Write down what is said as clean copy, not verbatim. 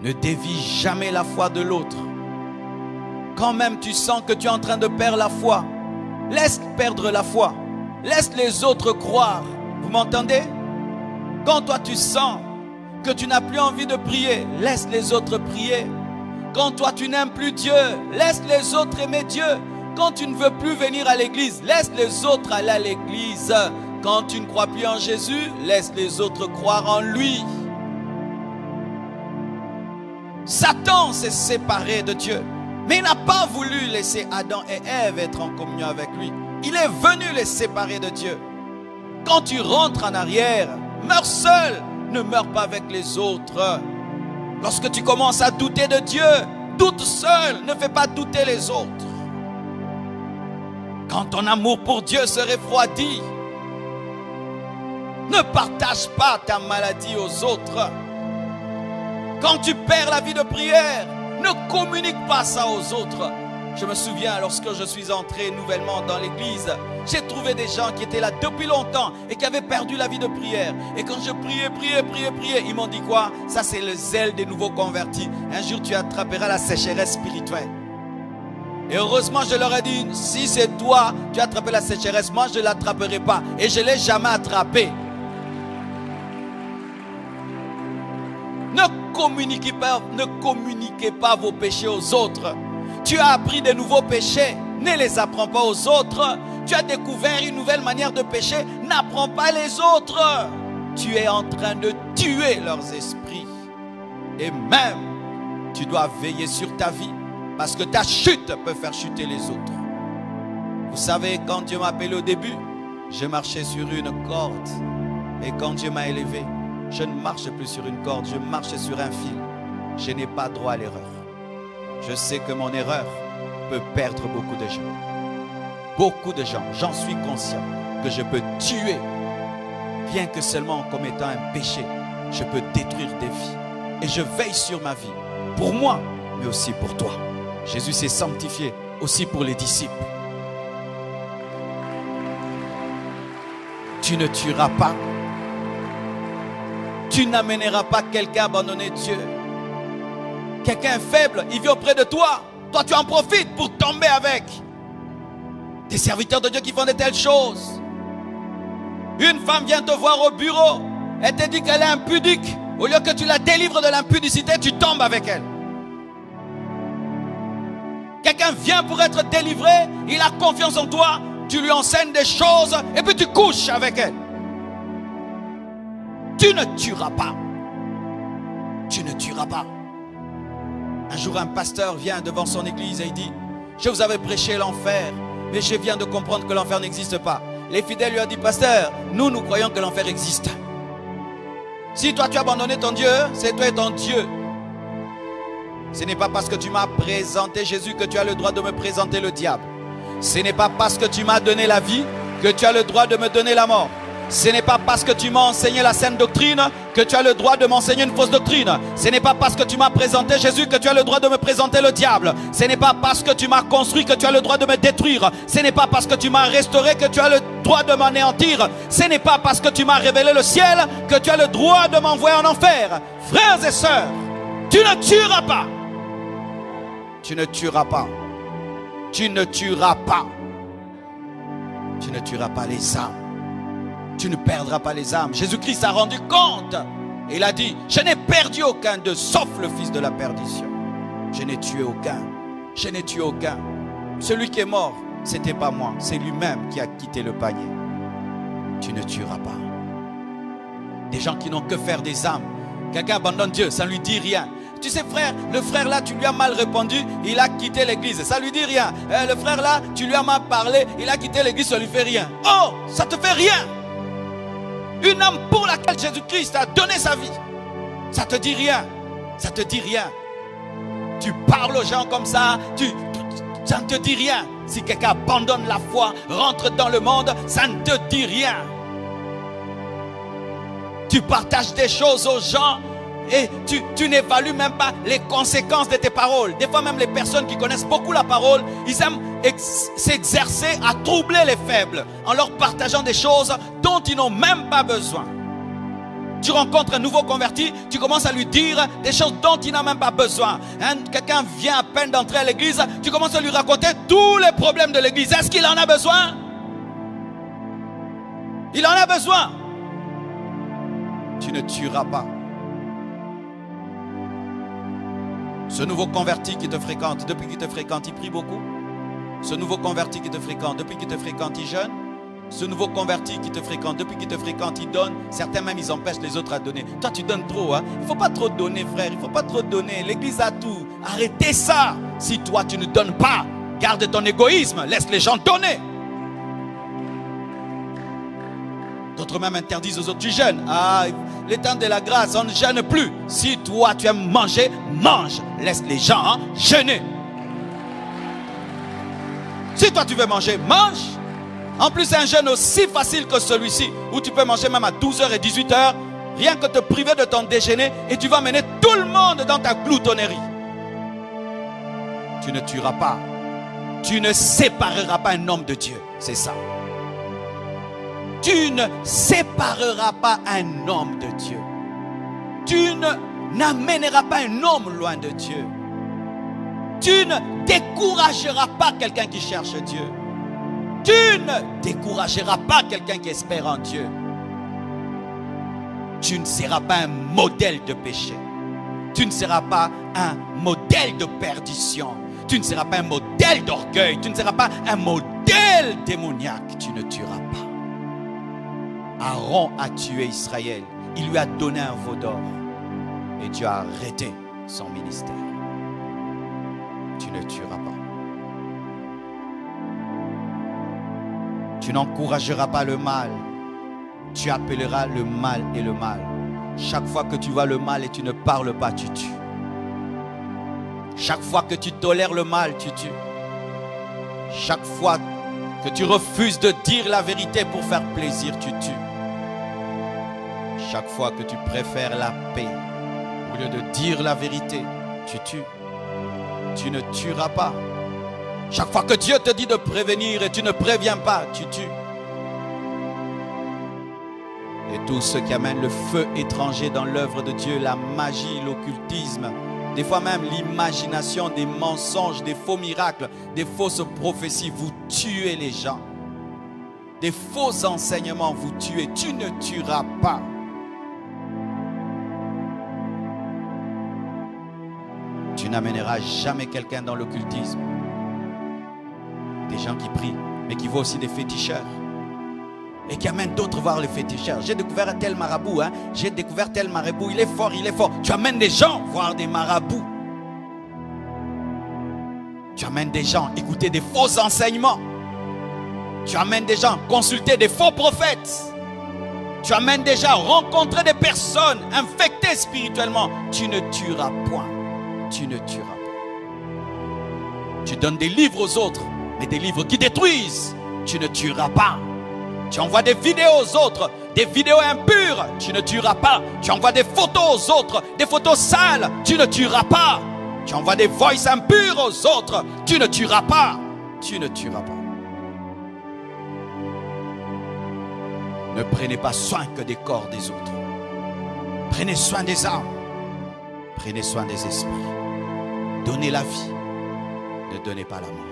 Ne dévie jamais la foi de l'autre. Quand même tu sens que tu es en train de perdre la foi, laisse perdre la foi. Laisse les autres croire. Vous m'entendez? Quand toi tu sens que tu n'as plus envie de prier, laisse les autres prier. Quand toi tu n'aimes plus Dieu, laisse les autres aimer Dieu. Quand tu ne veux plus venir à l'église, laisse les autres aller à l'église. Quand tu ne crois plus en Jésus, laisse les autres croire en lui. Satan s'est séparé de Dieu, mais il n'a pas voulu laisser Adam et Ève être en communion avec lui. Il est venu les séparer de Dieu. Quand tu rentres en arrière, meurs seul, ne meurs pas avec les autres. Lorsque tu commences à douter de Dieu, doute seul, ne fais pas douter les autres. Quand ton amour pour Dieu se refroidit, ne partage pas ta maladie aux autres. Quand tu perds la vie de prière, ne communique pas ça aux autres. Je me souviens, lorsque je suis entré nouvellement dans l'église, j'ai trouvé des gens qui étaient là depuis longtemps et qui avaient perdu la vie de prière. Et quand je priais, ils m'ont dit quoi? Ça, c'est le zèle des nouveaux convertis. Un jour, tu attraperas la sécheresse spirituelle. Et heureusement, je leur ai dit, si c'est toi, tu as attrapé la sécheresse, moi, je ne l'attraperai pas. Et je ne l'ai jamais attrapé. Ne communiquez pas vos péchés aux autres. Tu as appris de nouveaux péchés, ne les apprends pas aux autres. Tu as découvert une nouvelle manière de pécher, n'apprends pas les autres. Tu es en train de tuer leurs esprits. Et même, tu dois veiller sur ta vie, parce que ta chute peut faire chuter les autres. Vous savez, quand Dieu m'a appelé au début, je marchais sur une corde. Et quand Dieu m'a élevé, je ne marche plus sur une corde, je marche sur un fil. Je n'ai pas droit à l'erreur. Je sais que mon erreur peut perdre beaucoup de gens. Beaucoup de gens, j'en suis conscient, que je peux tuer. Rien que seulement en commettant un péché, je peux détruire des vies. Et je veille sur ma vie, pour moi, mais aussi pour toi. Jésus s'est sanctifié aussi pour les disciples. Tu ne tueras pas. Tu n'amèneras pas quelqu'un à abandonner Dieu. Quelqu'un faible, il vient auprès de toi. Toi, tu en profites pour tomber avec. Des serviteurs de Dieu qui font de telles choses. Une femme vient te voir au bureau. Elle te dit qu'elle est impudique. Au lieu que tu la délivres de l'impudicité, tu tombes avec elle. Quelqu'un vient pour être délivré. Il a confiance en toi. Tu lui enseignes des choses et puis tu couches avec elle. Tu ne tueras pas. Tu ne tueras pas. Un jour, un pasteur vient devant son église et il dit, je vous avais prêché l'enfer, mais je viens de comprendre que l'enfer n'existe pas. Les fidèles lui ont dit, pasteur, nous croyons que l'enfer existe. Si toi tu as abandonné ton Dieu, c'est toi et ton Dieu. Ce n'est pas parce que tu m'as présenté Jésus que tu as le droit de me présenter le diable. Ce n'est pas parce que tu m'as donné la vie que tu as le droit de me donner la mort. Ce n'est pas parce que tu m'as enseigné la saine doctrine que tu as le droit de m'enseigner une fausse doctrine. Ce n'est pas parce que tu m'as présenté Jésus que tu as le droit de me présenter le diable. Ce n'est pas parce que tu m'as construit que tu as le droit de me détruire. Ce n'est pas parce que tu m'as restauré que tu as le droit de m'anéantir. Ce n'est pas parce que tu m'as révélé le ciel que tu as le droit de m'envoyer en enfer. Frères et sœurs, tu ne tueras pas. Tu ne tueras pas. Tu ne tueras pas. Tu ne tueras pas les âmes. Tu ne perdras pas les âmes. Jésus-Christ a rendu compte. Et il a dit, je n'ai perdu aucun d'eux, sauf le fils de la perdition. Je n'ai tué aucun. Je n'ai tué aucun. Celui qui est mort, ce n'était pas moi. C'est lui-même qui a quitté le panier. Tu ne tueras pas. Des gens qui n'ont que faire des âmes. Quelqu'un abandonne Dieu, ça ne lui dit rien. Tu sais frère, le frère là, tu lui as mal répondu, il a quitté l'église, ça lui dit rien. Le frère là, tu lui as mal parlé, il a quitté l'église, ça lui fait rien. Oh, ça te fait rien. Une âme pour laquelle Jésus-Christ a donné sa vie, ça te dit rien. Ça te dit rien. Tu parles aux gens comme ça, ça ne te dit rien. Si quelqu'un abandonne la foi, rentre dans le monde, ça ne te dit rien. Tu partages des choses aux gens et tu n'évalues même pas les conséquences de tes paroles. Des fois même les personnes qui connaissent beaucoup la parole, ils aiment s'exercer à troubler les faibles en leur partageant des choses dont ils n'ont même pas besoin. Tu rencontres un nouveau converti, tu commences à lui dire des choses dont il n'a même pas besoin. Quelqu'un vient à peine d'entrer à l'église, tu commences à lui raconter tous les problèmes de l'église. Est-ce qu'il en a besoin? Il en a besoin. Tu ne tueras pas. Ce nouveau converti qui te fréquente, depuis qu'il te fréquente, il prie beaucoup. Ce nouveau converti qui te fréquente, depuis qu'il te fréquente, il jeûne. Ce nouveau converti qui te fréquente, depuis qu'il te fréquente, il donne. Certains même, ils empêchent les autres à donner. Toi, tu donnes trop. Hein? Il ne faut pas trop donner, frère. Il ne faut pas trop donner. L'église a tout. Arrêtez ça. Si toi, tu ne donnes pas, garde ton égoïsme. Laisse les gens donner. D'autres même interdisent aux autres. Tu jeûnes. Ah, les temps de la grâce, on ne jeûne plus. Si toi, tu aimes manger, mange. Laisse les gens jeûner. Si toi, tu veux manger, mange. En plus, c'est un jeûne aussi facile que celui-ci, où tu peux manger même à 12h et 18h, rien que te priver de ton déjeuner, et tu vas mener tout le monde dans ta gloutonnerie. Tu ne tueras pas. Tu ne sépareras pas un homme de Dieu. C'est ça. Tu ne sépareras pas un homme de Dieu. Tu n'amèneras pas un homme loin de Dieu. Tu ne décourageras pas quelqu'un qui cherche Dieu. Tu ne décourageras pas quelqu'un qui espère en Dieu. Tu ne seras pas un modèle de péché. Tu ne seras pas un modèle de perdition. Tu ne seras pas un modèle d'orgueil. Tu ne seras pas un modèle démoniaque. Tu ne tueras pas. Aaron a tué Israël. Il lui a donné un veau d'or. Et Dieu a arrêté son ministère. Tu ne tueras pas. Tu n'encourageras pas le mal. Tu appelleras le mal et le mal. Chaque fois que tu vois le mal et tu ne parles pas, tu tues. Chaque fois que tu tolères le mal, tu tues. Chaque fois que tu refuses de dire la vérité pour faire plaisir, tu tues. Chaque fois que tu préfères la paix au lieu de dire la vérité, tu tues. Tu ne tueras pas. Chaque fois que Dieu te dit de prévenir et tu ne préviens pas, tu tues. Et tout ce qui amène le feu étranger dans l'œuvre de Dieu, la magie, l'occultisme, des fois même l'imagination, des mensonges, des faux miracles, des fausses prophéties, vous tuez les gens. Des faux enseignements, vous tuez. Tu ne tueras pas. Tu n'amèneras jamais quelqu'un dans l'occultisme. Des gens qui prient, mais qui voient aussi des féticheurs. Et qui amènent d'autres voir les féticheurs. J'ai découvert un tel marabout. J'ai découvert tel marabout. Il est fort, il est fort. Tu amènes des gens voir des marabouts. Tu amènes des gens écouter des faux enseignements. Tu amènes des gens consulter des faux prophètes. Tu amènes des gens rencontrer des personnes infectées spirituellement. Tu ne tueras point. Tu ne tueras pas. Tu donnes des livres aux autres, mais des livres qui détruisent. Tu ne tueras pas. Tu envoies des vidéos aux autres, des vidéos impures. Tu ne tueras pas. Tu envoies des photos aux autres, des photos sales. Tu ne tueras pas. Tu envoies des voices impures aux autres. Tu ne tueras pas. Tu ne tueras pas. Ne prenez pas soin que des corps des autres. Prenez soin des âmes. Prenez soin des esprits. Donnez la vie. Ne donnez pas la mort.